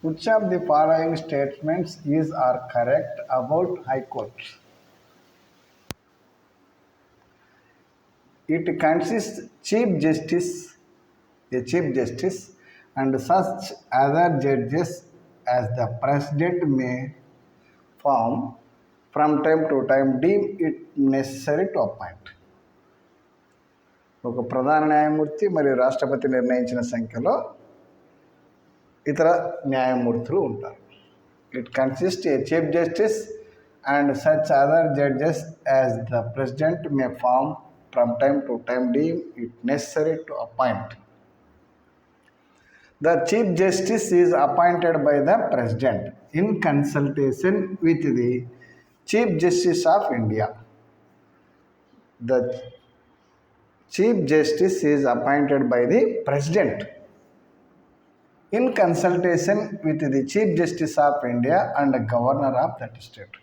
Which of the following statements is or correct about High Court? It consists Chief Justice, a Chief Justice, and such other judges as the President may form from time to time deem it necessary to appoint. ఒక ప్రధాన న్యాయమూర్తి మరియు రాష్ట్రపతి నిర్ణయించిన సంఖ్యలో ఇతర న్యాయమూర్తులు ఉంటారు. It consist a chief justice and such other judges as the president may form from time to time deem it necessary to appoint. The Chief Justice is appointed by the President in consultation with the Chief Justice of India. The Chief Justice is appointed by the President in consultation with the Chief Justice of India and the Governor of that state.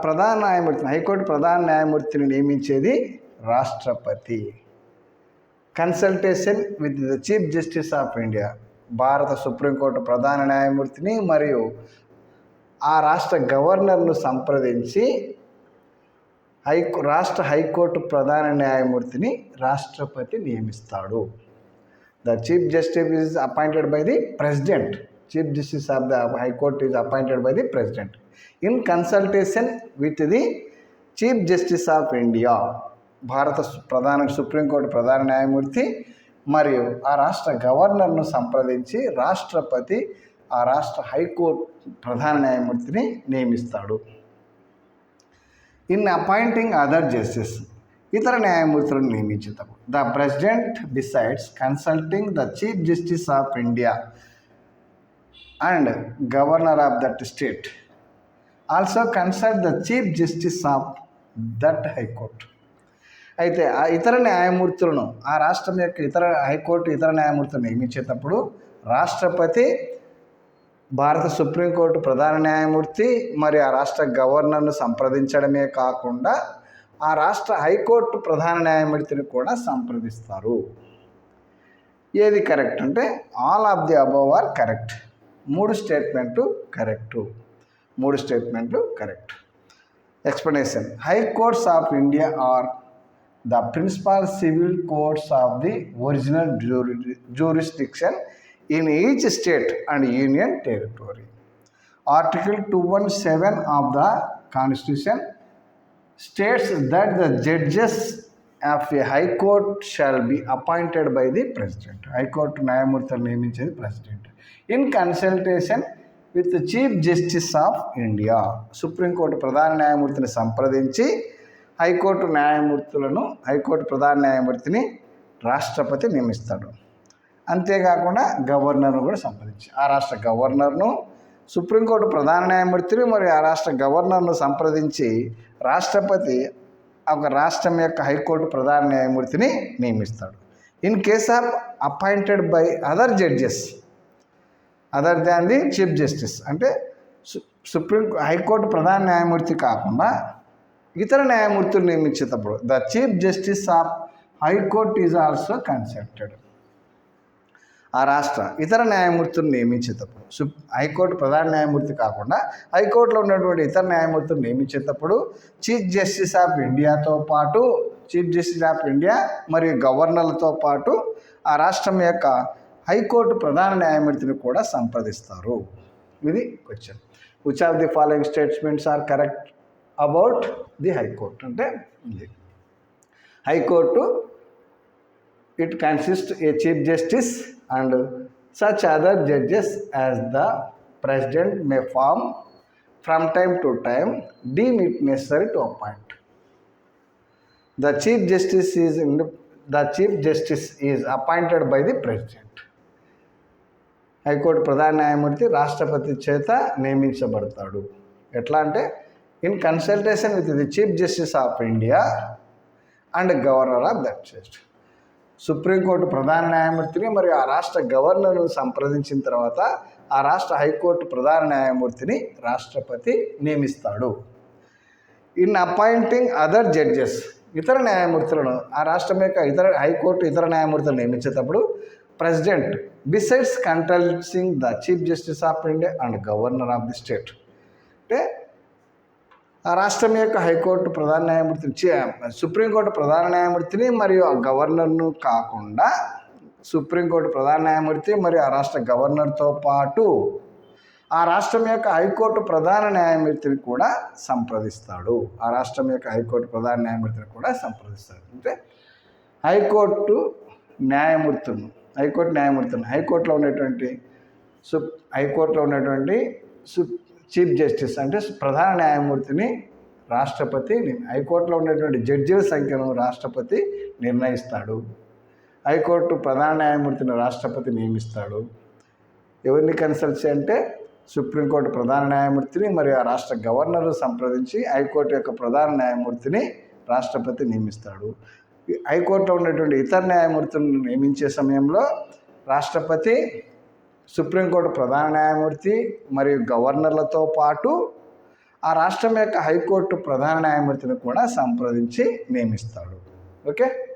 ప్రధాన న్యాయమూర్తిని high court ప్రధాన న్యాయమూర్తిని నియమించేది రాష్ట్రపతి. Consultation with the chief justice of India, భారత supreme court ప్రధాన న్యాయమూర్తిని మరియు ఆ రాష్ట్ర గవర్నర్ను సంప్రదించి రాష్ట్ర హైకోర్టు ప్రధాన న్యాయమూర్తిని రాష్ట్రపతి నియమిస్తాడు. The chief justice is appointed by the president. Chief justice of the high court is appointed by the president in consultation with the chief justice of India, భారత సుప్రీంకోర్టు ప్రధాన న్యాయమూర్తి మరియు ఆ రాష్ట్ర గవర్నర్ను సంప్రదించి రాష్ట్రపతి ఆ రాష్ట్ర హైకోర్టు ప్రధాన న్యాయమూర్తిని నియమిస్తాడు. ఇన్ అపాయింటింగ్ అదర్ జస్టిస్, ఇతర న్యాయమూర్తులను నియమించేటప్పుడు the president decides consulting the chief justice of India and governor of that state, also consult the chief justice of that high court. అయితే ఆ ఇతర న్యాయమూర్తులను ఆ రాష్ట్రం యొక్క ఇతర హైకోర్టు ఇతర న్యాయమూర్తులను నియమించేటప్పుడు రాష్ట్రపతి భారత సుప్రీంకోర్టు ప్రధాన న్యాయమూర్తి మరియు ఆ రాష్ట్ర గవర్నర్ను సంప్రదించడమే కాకుండా ఆ రాష్ట్ర హైకోర్టు ప్రధాన న్యాయమూర్తిని కూడా సంప్రదిస్తారు. ఏది కరెక్ట్ అంటే all of the above are correct. మూడు స్టేట్మెంట్లు correct. Explanation. High courts of India are the principal civil courts of the original jurisdiction in each state and union territory. Article 217 of the Constitution states that the judges of a high court shall be appointed by the president. High court న్యాయమూర్తులను నియమించేది president in consultation with the chief justice of India. Supreme court ప్రధాన న్యాయమూర్తిని సంప్రదించి high court ప్రధాన న్యాయమూర్తిని రాష్ట్రపతి నియమిస్తాడు. అంతేకాకుండా గవర్నర్ను కూడా సంప్రదించి ఆ రాష్ట్ర గవర్నర్ను సుప్రీంకోర్టు ప్రధాన న్యాయమూర్తిని మరియు ఆ రాష్ట్ర గవర్నర్ను సంప్రదించి రాష్ట్రపతి ఒక రాష్ట్రం యొక్క హైకోర్టు ప్రధాన న్యాయమూర్తిని నియమిస్తాడు. In case of appointed by other judges other than the chief justice, అంటే హైకోర్టు ప్రధాన న్యాయమూర్తి కాకుండా ఇతర న్యాయమూర్తులు నియమించేటప్పుడు the chief justice of high court is also consulted. ఆ రాష్ట్ర ఇతర న్యాయమూర్తులు నియమించేటప్పుడు హైకోర్టు ప్రధాన న్యాయమూర్తి కాకుండా హైకోర్టులో ఉన్నటువంటి ఇతర న్యాయమూర్తులు నియమించేటప్పుడు చీఫ్ జస్టిస్ ఆఫ్ ఇండియాతో పాటు చీఫ్ జస్టిస్ ఆఫ్ ఇండియా మరియు గవర్నర్లతో పాటు ఆ రాష్ట్రం యొక్క హైకోర్టు ప్రధాన న్యాయమూర్తిని కూడా సంప్రదిస్తారు. ఇది question. Which of the following statements are correct about the high court అంటే high court it consist a chief justice and such other judges as the president may form from time to time deem it necessary to appoint. The chief justice is appointed by the president. High court ప్రధాన న్యాయమూర్తి రాష్ట్రపతి చేత నియమించబడతాడు. ఎట్లా అంటే in consultation with the chief justice of India and governor of that state. Supreme court ప్రధాన న్యాయమూర్తిని మరియు ఆ రాష్ట్ర గవర్నర్ను సంప్రదించిన తర్వాత ఆ రాష్ట్ర హైకోర్టు ప్రధాన న్యాయమూర్తిని రాష్ట్రపతి నియమిస్తాడు. ఇన్ అపాయింటింగ్ అదర్ జడ్జెస్, ఇతర న్యాయమూర్తులను ఆ రాష్ట్రం యొక్క హైకోర్టు ఇతర న్యాయమూర్తులను నియమించేటప్పుడు president besides controlling the chief justice of India and governor of the state. అంటే ఆ రాష్ట్రం యొక్క హైకోర్టు ప్రధాన న్యాయమూర్తిని, సుప్రీంకోర్టు ప్రధాన న్యాయమూర్తిని మరియు ఆ గవర్నర్ను కాకుండా సుప్రీంకోర్టు ప్రధాన న్యాయమూర్తి మరియు ఆ రాష్ట్ర గవర్నర్తో పాటు ఆ రాష్ట్రం యొక్క హైకోర్టు ప్రధాన న్యాయమూర్తిని కూడా సంప్రదిస్తాడు. ఆ రాష్ట్రం యొక్క హైకోర్టు ప్రధాన న్యాయమూర్తిని కూడా సంప్రదిస్తాడు. అంటే హైకోర్టులో ఉన్నటువంటి చీఫ్ జస్టిస్ అంటే ప్రధాన న్యాయమూర్తిని రాష్ట్రపతి, హైకోర్టులో ఉన్నటువంటి జడ్జిల సంఖ్యను రాష్ట్రపతి నిర్ణయిస్తాడు. హైకోర్టు ప్రధాన న్యాయమూర్తిని రాష్ట్రపతి నియమిస్తాడు. ఎవరిని కన్సల్ట్ అంటే సుప్రీంకోర్టు ప్రధాన న్యాయమూర్తిని మరియు ఆ రాష్ట్ర గవర్నర్ సంప్రదించి హైకోర్టు యొక్క ప్రధాన న్యాయమూర్తిని రాష్ట్రపతి నియమిస్తాడు. హైకోర్టులో ఉన్నటువంటి ఇతర న్యాయమూర్తులను నియమించే సమయంలో రాష్ట్రపతి సుప్రీంకోర్టు ప్రధాన న్యాయమూర్తి మరియు గవర్నర్లతో పాటు ఆ రాష్ట్రం యొక్క హైకోర్టు ప్రధాన న్యాయమూర్తిని కూడా సంప్రదించి నియమిస్తాడు. ఓకే.